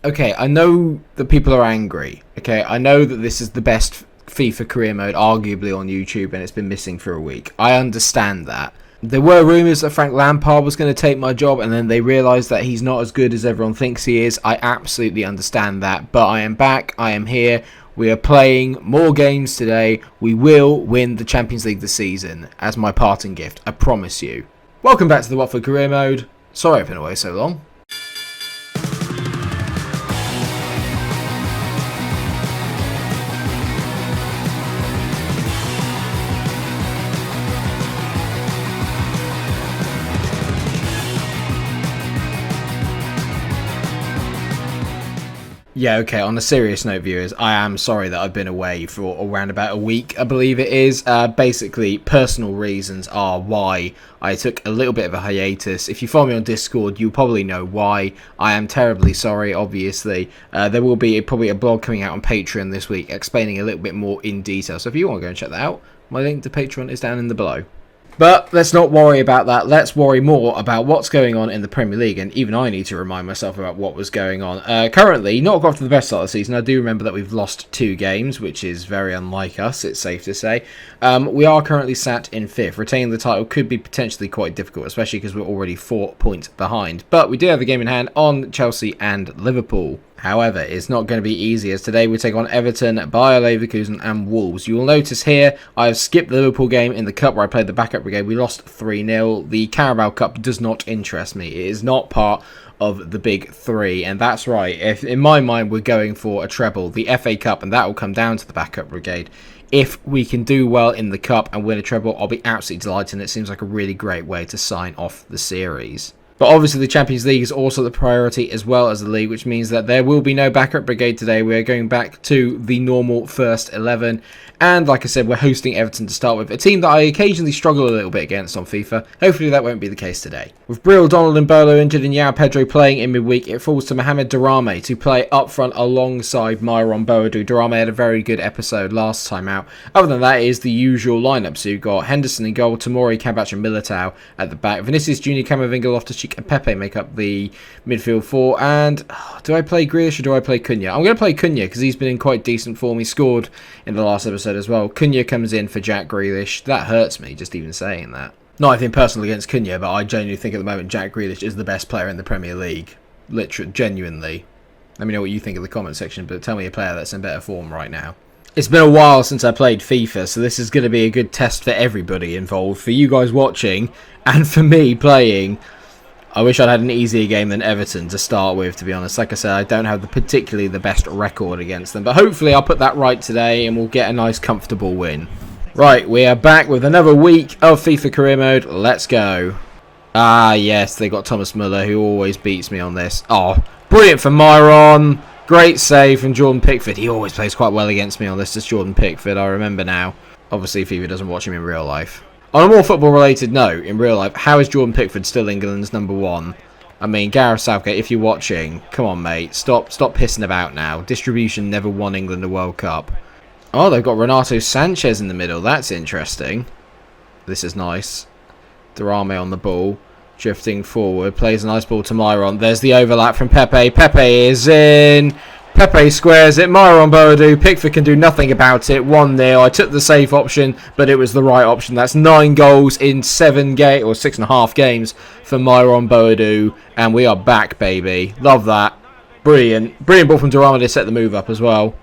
Okay, I know that people are angry. Okay, I know that this is the best FIFA career mode arguably on YouTube and it's been missing for a week. I understand that. There were rumours that Frank Lampard was going to take my job and then they realised that he's not as good as everyone thinks he is. I absolutely understand that, but I am back, I am here. We are playing more games today. We will win the Champions League this season as my parting gift, I promise you. Welcome back to the Watford career mode. Sorry I've been away so long. Yeah, okay, on a serious note, viewers, I am sorry that I've been away for around about a week, I believe it is. Basically, personal reasons are why I took a little bit of a hiatus. If you follow me on Discord, you'll probably know why. I am terribly sorry, obviously. There will be probably a blog coming out on Patreon this week explaining a little bit more in detail. So if you want to go and check that out, my link to Patreon is down in the below. But let's not worry about that. Let's worry more about what's going on in the Premier League. And even I need to remind myself about what was going on. Currently, not got off to the best start of the season. I do remember that we've lost 2 games, which is very unlike us, it's safe to say. We are currently sat in 5th. Retaining the title could be potentially quite difficult, especially because we're already 4 points behind. But we do have a game in hand on Chelsea and Liverpool. However, it's not going to be easy as today we take on Everton, Bayer Leverkusen and Wolves. You will notice here I have skipped the Liverpool game in the Cup where I played the backup brigade. We lost 3-0. The Carabao Cup does not interest me. It is not part of the big 3, and that's right. If in my mind we're going for a treble, the FA Cup, and that will come down to the backup brigade. If we can do well in the Cup and win a treble, I'll be absolutely delighted, and it seems like a really great way to sign off the series. But obviously the Champions League is also the priority as well as the league, which means that there will be no backup brigade today. We are going back to the normal first 11. And like I said, we're hosting Everton to start with, a team that I occasionally struggle a little bit against on FIFA. Hopefully that won't be the case today. With Brill, Donald and Bolo injured and Yao Pedro playing in midweek, it falls to Mohamed Darame to play up front alongside Myron Boadu. Darame had a very good episode last time out. Other than that, it is the usual lineup. So you've got Henderson in goal, Tomori, Kabach and Militao at the back. Vinicius Jr., Camavinga, Loftus-Cheek and Pepe make up the midfield 4. And do I play Grealish or do I play Cunha? I'm going to play Cunha because he's been in quite decent form. He scored in the last episode as well. Cunha comes in for Jack Grealish. That hurts me just even saying that. Not anything personal against Cunha, but I genuinely think at the moment Jack Grealish is the best player in the Premier League. Literally, genuinely. Let me know what you think in the comment section, but tell me a player that's in better form right now. It's been a while since I played FIFA, so this is going to be a good test for everybody involved. For you guys watching, and for me playing. I wish I'd had an easier game than Everton to start with, to be honest. Like I said, I don't have particularly the best record against them. But hopefully I'll put that right today and we'll get a nice, comfortable win. Right, we are back with another week of FIFA career mode. Let's go. Ah, yes, they got Thomas Muller, who always beats me on this. Oh, brilliant for Myron. Great save from Jordan Pickford. He always plays quite well against me on this. It's Jordan Pickford, I remember now. Obviously, FIFA doesn't watch him in real life. On a more football-related note, in real life, how is Jordan Pickford still England's #1? I mean, Gareth Southgate, if you're watching, come on, mate. Stop pissing about now. Distribution never won England a World Cup. Oh, they've got Renato Sanchez in the middle. That's interesting. This is nice. Darame on the ball. Drifting forward. Plays a nice ball to Myron. There's the overlap from Pepe. Pepe is in. Pepe squares it. Myron Boadu. Pickford can do nothing about it. 1-0. I took the safe option, but it was the right option. That's 9 goals in 7 games, or 6.5 games for Myron Boadu. And we are back, baby. Love that. Brilliant. Brilliant ball from Darame to set the move up as well.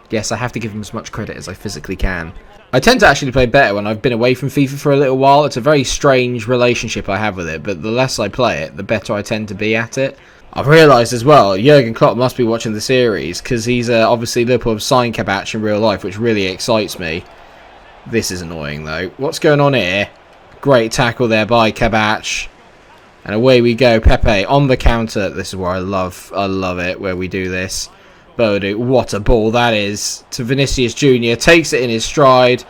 Yes, I have to give him as much credit as I physically can. I tend to actually play better when I've been away from FIFA for a little while. It's a very strange relationship I have with it, but the less I play it, the better I tend to be at it. I've realised as well, Jurgen Klopp must be watching the series, because he's obviously Liverpool have signed Kabach in real life, which really excites me. This is annoying though. What's going on here? Great tackle there by Kabach. And away we go. Pepe on the counter. This is where I love it, where we do this. Boadu, what a ball that is. To Vinicius Jr. Takes it in his stride.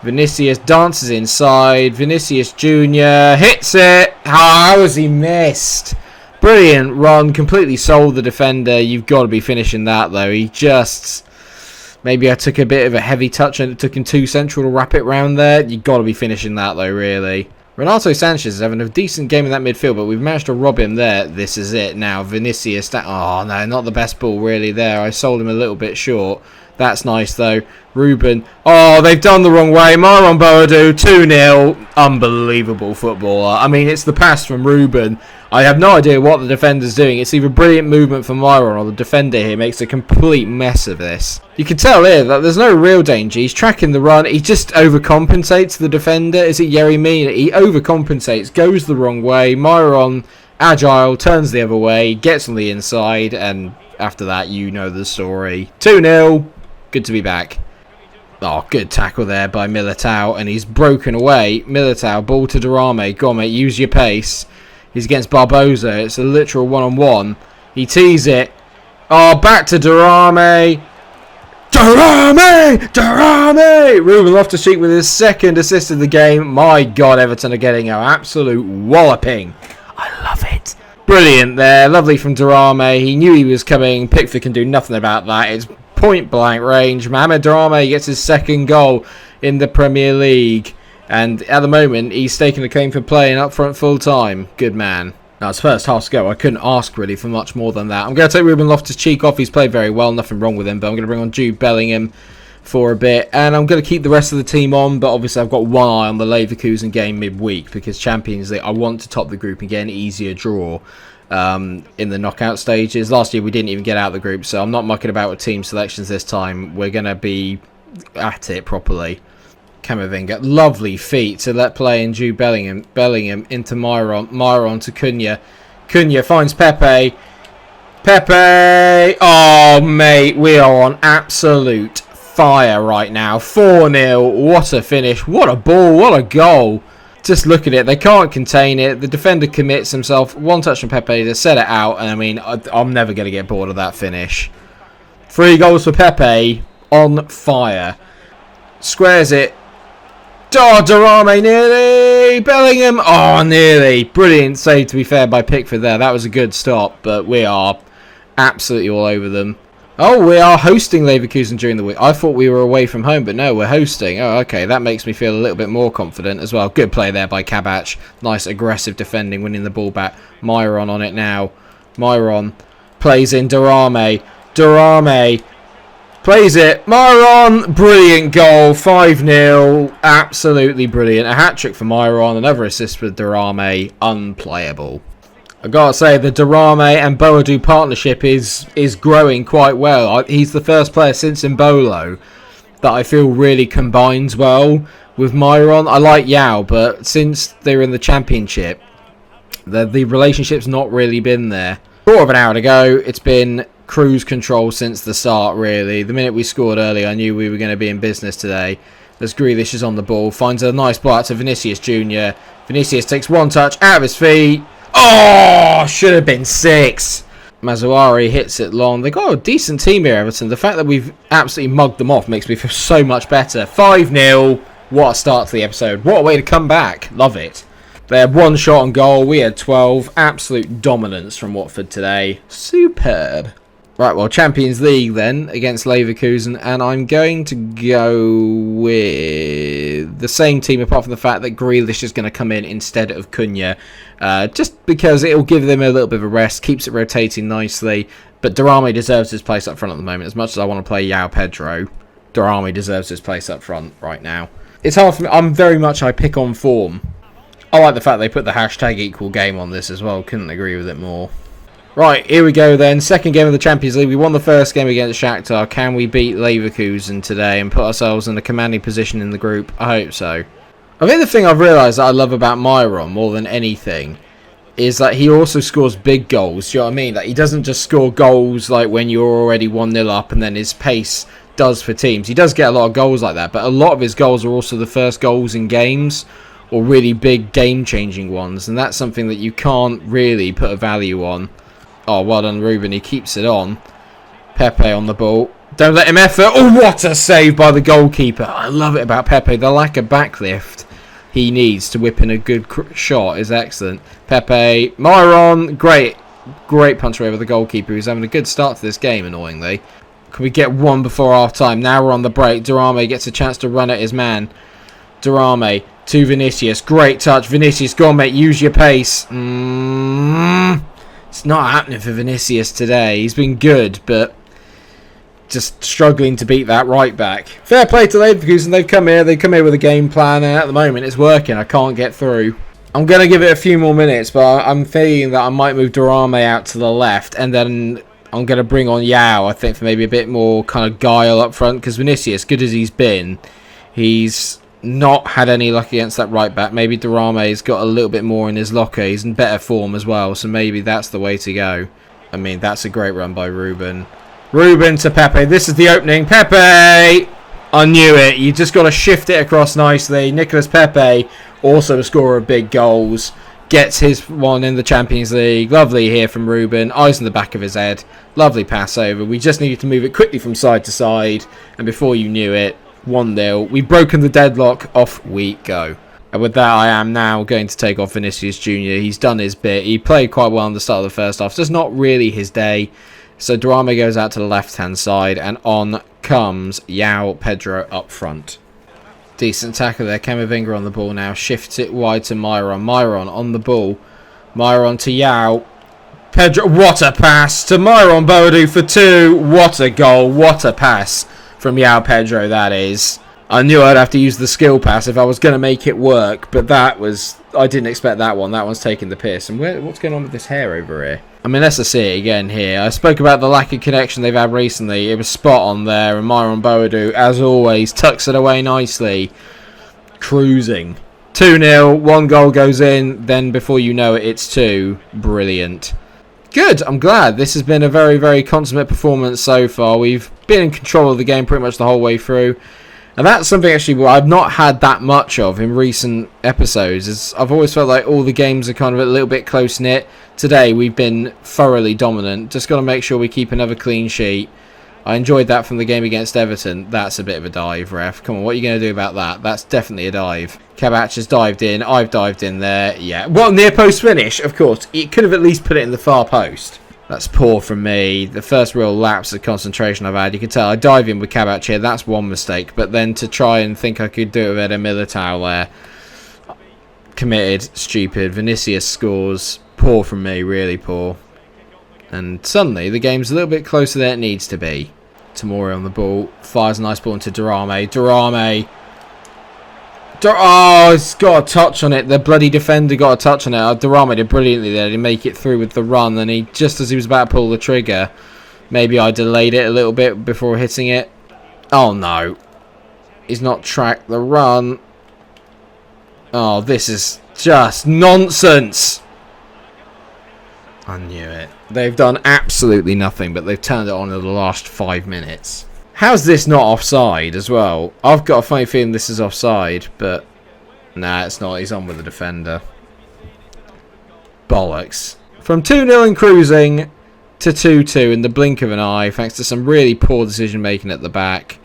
Vinicius dances inside. Vinicius Jr. hits it. How has he missed? Brilliant run. Completely sold the defender. You've got to be finishing that though. He just... Maybe I took a bit of a heavy touch and it took him too central to wrap it round there. You've got to be finishing that though, really. Renato Sanchez is having a decent game in that midfield, but we've managed to rob him there. This is it now. Vinicius. Oh, no, not the best ball really there. I sold him a little bit short. That's nice, though. Ruben. Oh, they've done the wrong way. Myron Boadu, 2-0. Unbelievable footballer. I mean, it's the pass from Ruben. I have no idea what the defender's doing. It's either brilliant movement from Myron or the defender here makes a complete mess of this. You can tell here that there's no real danger. He's tracking the run. He just overcompensates the defender. Is it Yerry Mina? He overcompensates, goes the wrong way. Myron, agile, turns the other way, gets on the inside, and after that, you know the story. 2-0. Good to be back. Oh, good tackle there by Militao, and he's broken away. Militao, ball to Durame. Go on, mate, use your pace. He's against Barbosa. It's a literal one-on-one. He tees it. Oh, back to Durame. Durame! Ruben Loftus-Cheek with his second assist of the game. My God, Everton are getting an absolute walloping. I love it. Brilliant there. Lovely from Durame. He knew he was coming. Pickford can do nothing about that. It's point-blank range. Mohamed Durame gets his second goal in the Premier League. And at the moment, he's taking a claim for playing up front full-time. Good man. Now, his first half to go. I couldn't ask, really, for much more than that. I'm going to take Ruben Loftus-Cheek off. He's played very well. Nothing wrong with him. But I'm going to bring on Jude Bellingham for a bit. And I'm going to keep the rest of the team on. But obviously, I've got one eye on the Leverkusen game midweek. Because Champions League, I want to top the group and get an easier draw in the knockout stages. Last year, we didn't even get out of the group. So I'm not mucking about with team selections this time. We're going to be at it properly. Camavinga, lovely feet to let play in Jude Bellingham. Bellingham into Myron. Myron to Cunha. Cunha finds Pepe. Pepe! Oh, mate, we are on absolute fire right now. 4-0. What a finish. What a ball. What a goal. Just look at it. They can't contain it. The defender commits himself. One touch from Pepe to set it out. And I mean, I'm never going to get bored of that finish. 3 goals for Pepe. On fire. Squares it. Oh, Durame nearly. Bellingham. Oh, nearly. Brilliant save, to be fair, by Pickford there. That was a good stop, but we are absolutely all over them. Oh, we are hosting Leverkusen during the week. I thought we were away from home, but no, we're hosting. Oh, okay. That makes me feel a little bit more confident as well. Good play there by Kabach. Nice aggressive defending, winning the ball back. Myron on it now. Myron plays in Durame. Durame. Plays it. Myron. Brilliant goal. 5-0. Absolutely brilliant. A hat-trick for Myron. Another assist for Durame. Unplayable. I gotta say, the Durame and Boadu partnership is growing quite well. He's the first player since Mbolo that I feel really combines well with Myron. I like Yao, but since they're in the championship, the relationship's not really been there. Quarter of an hour to go. It's been cruise control since the start, really. The minute we scored early, I knew we were going to be in business today. As Grealish is on the ball, finds a nice ball out to Vinicius Jr. Vinicius takes one touch out of his feet. Oh, should have been 6. Mazuari hits it long. They got a decent team here, Everton. The fact that we've absolutely mugged them off makes me feel so much better. 5-0. What a start to the episode. What a way to come back. Love it. They had 1 shot on goal. We had 12. Absolute dominance from Watford today. Superb. Right, well, Champions League then against Leverkusen, and I'm going to go with the same team apart from the fact that Grealish is going to come in instead of Cunha, just because it will give them a little bit of a rest, keeps it rotating nicely, but Durame deserves his place up front at the moment. As much as I want to play João Pedro, Durame deserves his place up front right now. It's hard for me. I pick on form. I like the fact they put the hashtag equal game on this as well. Couldn't agree with it more. Right, here we go then. Second game of the Champions League. We won the first game against Shakhtar. Can we beat Leverkusen today and put ourselves in a commanding position in the group? I hope so. I think the thing I've realised that I love about Myron more than anything is that he also scores big goals. Do you know what I mean? Like, he doesn't just score goals like when you're already 1-0 up and then his pace does for teams. He does get a lot of goals like that, but a lot of his goals are also the first goals in games or really big game-changing ones, and that's something that you can't really put a value on. Oh, well done, Ruben. He keeps it on. Pepe on the ball. Don't let him effort. Oh, what a save by the goalkeeper. I love it about Pepe. The lack of backlift he needs to whip in a good shot is excellent. Pepe. Myron. Great punch away with the goalkeeper. He's having a good start to this game, annoyingly. Can we get one before half-time? Now we're on the break. Durame gets a chance to run at his man. Durame. To Vinicius. Great touch. Vinicius, go on, mate. Use your pace. It's not happening for Vinicius today. He's been good, but just struggling to beat that right back. Fair play to Leverkusen. They've come here. They come here with a game plan, and at the moment it's working. I can't get through. I'm going to give it a few more minutes, but I'm thinking that I might move Durame out to the left, and then I'm going to bring on Yao, I think, for maybe a bit more kind of guile up front, because Vinicius, good as he's been, he's not had any luck against that right back. Maybe Durame's got a little bit more in his locker. He's in better form as well, so maybe that's the way to go. I mean, that's a great run by Ruben. Ruben to Pepe. This is the opening. Pepe! I knew it. You just got to shift it across nicely. Nicolas Pepe, also a scorer of big goals, gets his one in the Champions League. Lovely here from Ruben. Eyes in the back of his head. Lovely pass over. We just needed to move it quickly from side to side, and before you knew it, 1-0. We've broken the deadlock. Off we go. And with that, I am now going to take off Vinicius Jr. He's done his bit. He played quite well in the start of the first half. So it's not really his day. So Durame goes out to the left-hand side. And on comes Yao Pedro up front. Decent tackle there. Camavinga on the ball now. Shifts it wide to Myron. Myron on the ball. Myron to Yao. Pedro. What a pass to Myron Boadu for 2. What a goal. What a pass from Yao Pedro, that is. I knew I'd have to use the skill pass if I was going to make it work, but that was... I didn't expect that one. That one's taking the piss. And what's going on with this hair over here? I mean, let's see it again here. I spoke about the lack of connection they've had recently. It was spot on there, and Myron Boadu, as always, tucks it away nicely. Cruising. 2-0, 1 goal goes in, then before you know it, it's 2. Brilliant. Good, I'm glad. This has been a very, very consummate performance so far. We've been in control of the game pretty much the whole way through. And that's something actually I've not had that much of in recent episodes. Is I've always felt like all the games are kind of a little bit close-knit. Today we've been thoroughly dominant. Just got to make sure we keep another clean sheet. I enjoyed that from the game against Everton. That's a bit of a dive, ref. Come on, what are you going to do about that? That's definitely a dive. Kabach has dived in. I've dived in there. Yeah. Well, near post finish, of course. It could have at least put it in the far post. That's poor from me. The first real lapse of concentration I've had. You can tell I dive in with Kabach here. That's one mistake. But then to try and think I could do it with Eder Militao there. Committed. Stupid. Vinicius scores. Poor from me. Really poor. And suddenly the game's a little bit closer than it needs to be. Tamori on the ball. Fires a nice ball into Durame. Durame. Oh, it's got a touch on it. The bloody defender got a touch on it. Durame did brilliantly there to make it through with the run. And he, just as he was about to pull the trigger, maybe I delayed it a little bit before hitting it. Oh, no. He's not tracked the run. Oh, this is just nonsense. I knew it. They've done absolutely nothing, but they've turned it on in the last 5 minutes. How's this not offside as well? I've got a funny feeling this is offside, but nah, it's not. He's on with the defender. Bollocks. From 2-0 and cruising to 2-2 in the blink of an eye, thanks to some really poor decision making at the back.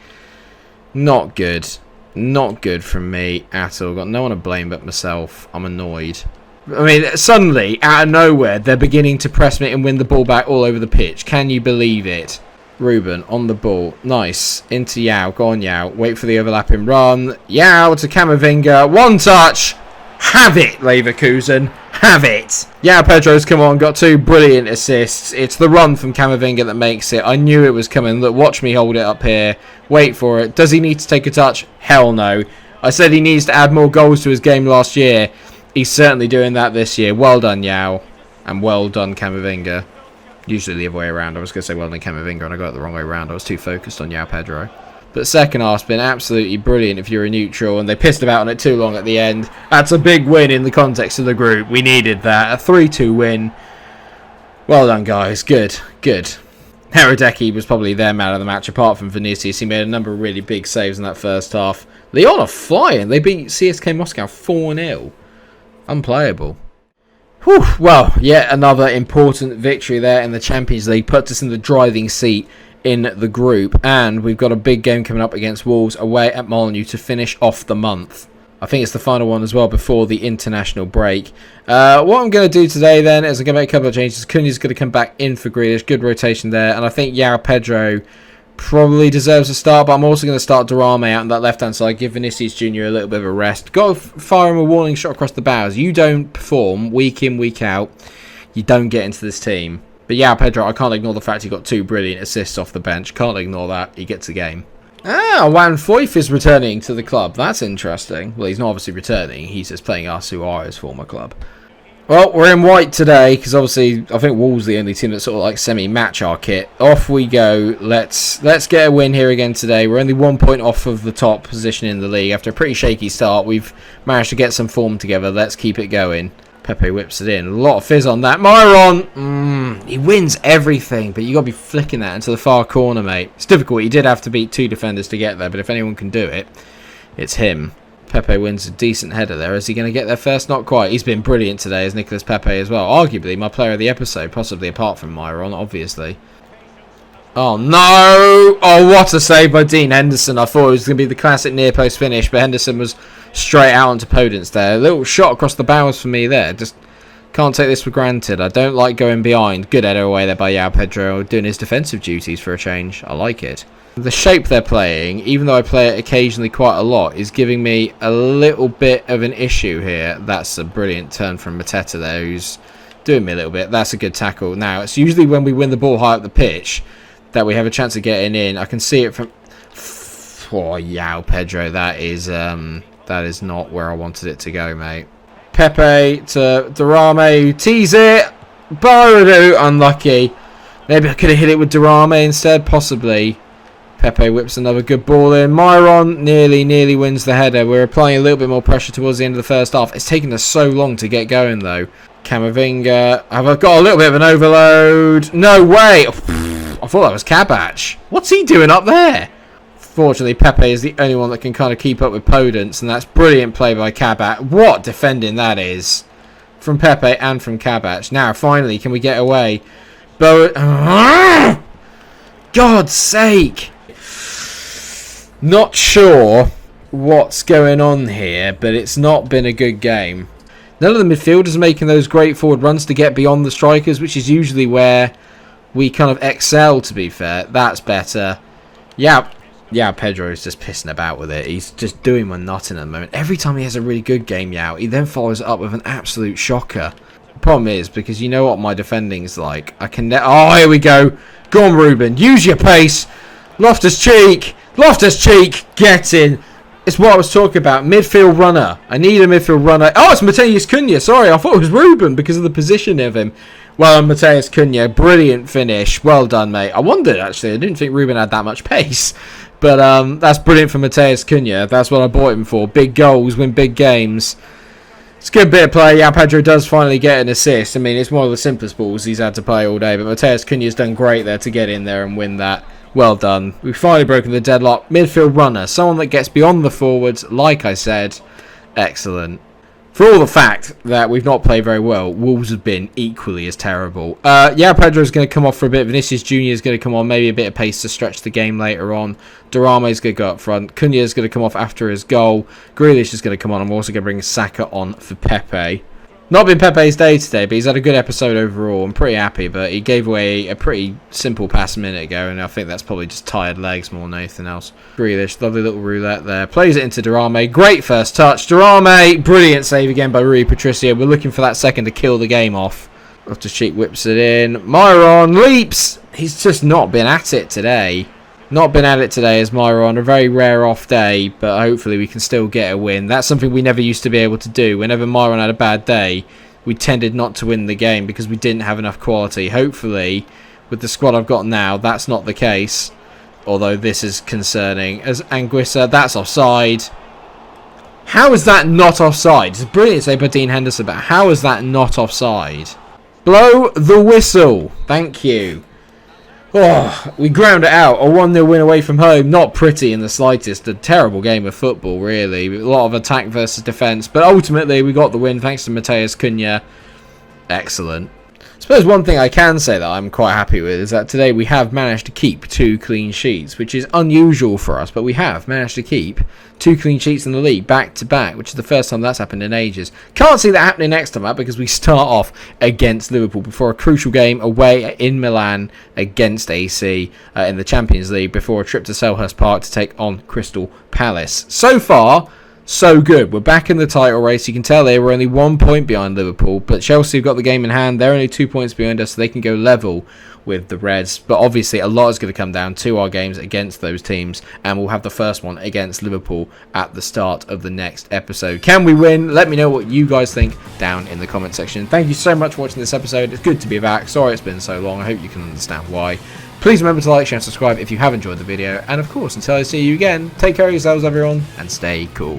Not good. Not good from me at all. Got no one to blame but myself. I'm annoyed. I mean, suddenly, out of nowhere, they're beginning to press me and win the ball back all over the pitch. Can you believe it? Ruben on the ball. Nice. Into Yao. Go on, Yao. Wait for the overlapping run. Yao to Camavinga. One touch. Have it, Leverkusen. Have it. Yao Pedro's come on. Got 2 brilliant assists. It's the run from Camavinga that makes it. I knew it was coming. Look, watch me hold it up here. Wait for it. Does he need to take a touch? Hell no. I said he needs to add more goals to his game last year. He's certainly doing that this year. Well done, Yao. And well done, Camavinga. Usually the other way around. I was going to say well done, Camavinga, and I got it the wrong way around. I was too focused on Yao Pedro. But second half's been absolutely brilliant if you're a neutral, and they pissed about on it too long at the end. That's a big win in the context of the group. We needed that. A 3-2 win. Well done, guys. Good. Good. Hradecky was probably their man of the match, apart from Vinicius. He made a number of really big saves in that first half. Lyon are flying. They beat CSK Moscow 4-0. Unplayable. Whew, well, yet another important victory there in the Champions League. Puts us in the driving seat in the group. And we've got a big game coming up against Wolves away at Molineux to finish off the month. I think it's the final one as well before the international break. What I'm going to do today then is I'm going to make a couple of changes. Cunha's going to come back in for Grealish. Good rotation there. And I think Yao Pedro probably deserves a start, but I'm also going to start Durame out on that left-hand side, give Vinicius Jr. a little bit of a rest. Got to fire him a warning shot across the bows. You don't perform week in, week out, you don't get into this team. But yeah, Pedro, I can't ignore the fact he got 2 brilliant assists off the bench. Can't ignore that. He gets a game. Juan Foyth is returning to the club. That's interesting. Well, he's not obviously returning. He's just playing Asuara's former club. Well, we're in white today because obviously I think Wolves are the only team that sort of like semi-match our kit. Off we go. Let's get a win here again today. We're only 1 point off of the top position in the league. After a pretty shaky start, we've managed to get some form together. Let's keep it going. Pepe whips it in. A lot of fizz on that. Myron! He wins everything, but you got to be flicking that into the far corner, mate. It's difficult. He did have to beat 2 defenders to get there, but if anyone can do it, it's him. Pepe wins a decent header there. Is he going to get there first? Not quite. He's been brilliant today as Nicolas Pepe as well. Arguably my player of the episode, possibly apart from Myron, obviously. Oh, no! Oh, what a save by Dean Henderson. I thought it was going to be the classic near-post finish, but Henderson was straight out onto Podence there. A little shot across the bows for me there. Just can't take this for granted. I don't like going behind. Good header away there by João Pedro, doing his defensive duties for a change. I like it. The shape they're playing, even though I play it occasionally quite a lot, is giving me a little bit of an issue here. That's a brilliant turn from Mateta there, who's doing me a little bit. That's a good tackle. Now, it's usually when we win the ball high up the pitch that we have a chance of getting in. I can see it from... Oh, João Pedro, that is not where I wanted it to go, mate. Pepe to Durame, who tees it. Boadu, unlucky. Maybe I could have hit it with Durame instead, possibly. Pepe whips another good ball in. Myron nearly wins the header. We're applying a little bit more pressure towards the end of the first half. It's taken us so long to get going, though. Camavinga. Have I got a little bit of an overload? No way. I thought that was Kabach. What's he doing up there? Fortunately, Pepe is the only one that can kind of keep up with Podence, and that's brilliant play by Kabach. What defending that is from Pepe and from Kabach. Now, finally, can we get away? God's sake! Not sure what's going on here, but it's not been a good game. None of the midfielders are making those great forward runs to get beyond the strikers, which is usually where we kind of excel, to be fair. That's better. Yeah, Pedro is just pissing about with it. He's just doing one nothing at the moment. Every time he has a really good game, he then follows it up with an absolute shocker. The problem is, because you know what my defending's like. Oh, here we go. Go on, Ruben. Use your pace. Loftus-Cheek, get in. It's what I was talking about. Midfield runner. I need a midfield runner. Oh, it's Mateus Cunha. Sorry, I thought it was Ruben because of the position of him. Well, Mateus Cunha, brilliant finish. Well done, mate. I wondered, actually. I didn't think Ruben had that much pace. But that's brilliant for Mateus Cunha. That's what I bought him for. Big goals, win big games. It's a good bit of play. Yeah, Pedro does finally get an assist. I mean, it's one of the simplest balls he's had to play all day. But Mateus Cunha's done great there to get in there and win that. Well done. We've finally broken the deadlock. Midfield runner. Someone that gets beyond the forwards, like I said. Excellent. For all the fact that we've not played very well, Wolves have been equally as terrible. Yeah, Pedro's going to come off for a bit. Vinicius Jr. is going to come on. Maybe a bit of pace to stretch the game later on. Durame's going to go up front. Cunha is going to come off after his goal. Grealish is going to come on. I'm also going to bring Saka on for Pepe. Not been Pepe's day today, but he's had a good episode overall. I'm pretty happy, but he gave away a pretty simple pass a minute ago, and I think that's probably just tired legs more than anything else. Grealish, lovely little roulette there. Plays it into Durame. Great first touch. Durame, brilliant save again by Rui Patricio. We're looking for that second to kill the game off. Loftus-Cheek whips it in. Myron leaps. He's just not been at it today. Not been at it today as Myron. A very rare off day, but hopefully we can still get a win. That's something we never used to be able to do. Whenever Myron had a bad day, we tended not to win the game because we didn't have enough quality. Hopefully, with the squad I've got now, that's not the case. Although this is concerning. As Anguissa, that's offside. How is that not offside? It's a brilliant save by Dean Henderson, but how is that not offside? Blow the whistle. Thank you. Oh, we ground it out. A 1-0 win away from home. Not pretty in the slightest. A terrible game of football, really. A lot of attack versus defence. But ultimately, we got the win thanks to Mateus Cunha. Excellent. suppose one thing I can say that I'm quite happy with is that today we have managed to keep 2 clean sheets, which is unusual for us, but we have managed to keep 2 clean sheets in the league back to back, which is the first time that's happened in ages. Can't see that happening next time out because we start off against Liverpool before a crucial game away in Milan against AC in the Champions League before a trip to Selhurst Park to take on Crystal Palace. So far, so good. We're back in the title race. You can tell they were only 1 point behind Liverpool, but Chelsea have got the game in hand. They're only 2 points behind us, so they can go level with the Reds. But obviously a lot is going to come down to our games against those teams, and we'll have the first one against Liverpool at the start of the next episode. Can we win? Let me know what you guys think down in the comment section. Thank you so much for watching this episode. It's good to be back. Sorry it's been so long. I hope you can understand why. Please remember to like, share and subscribe if you have enjoyed the video, and of course until I see you again, take care of yourselves everyone and stay cool.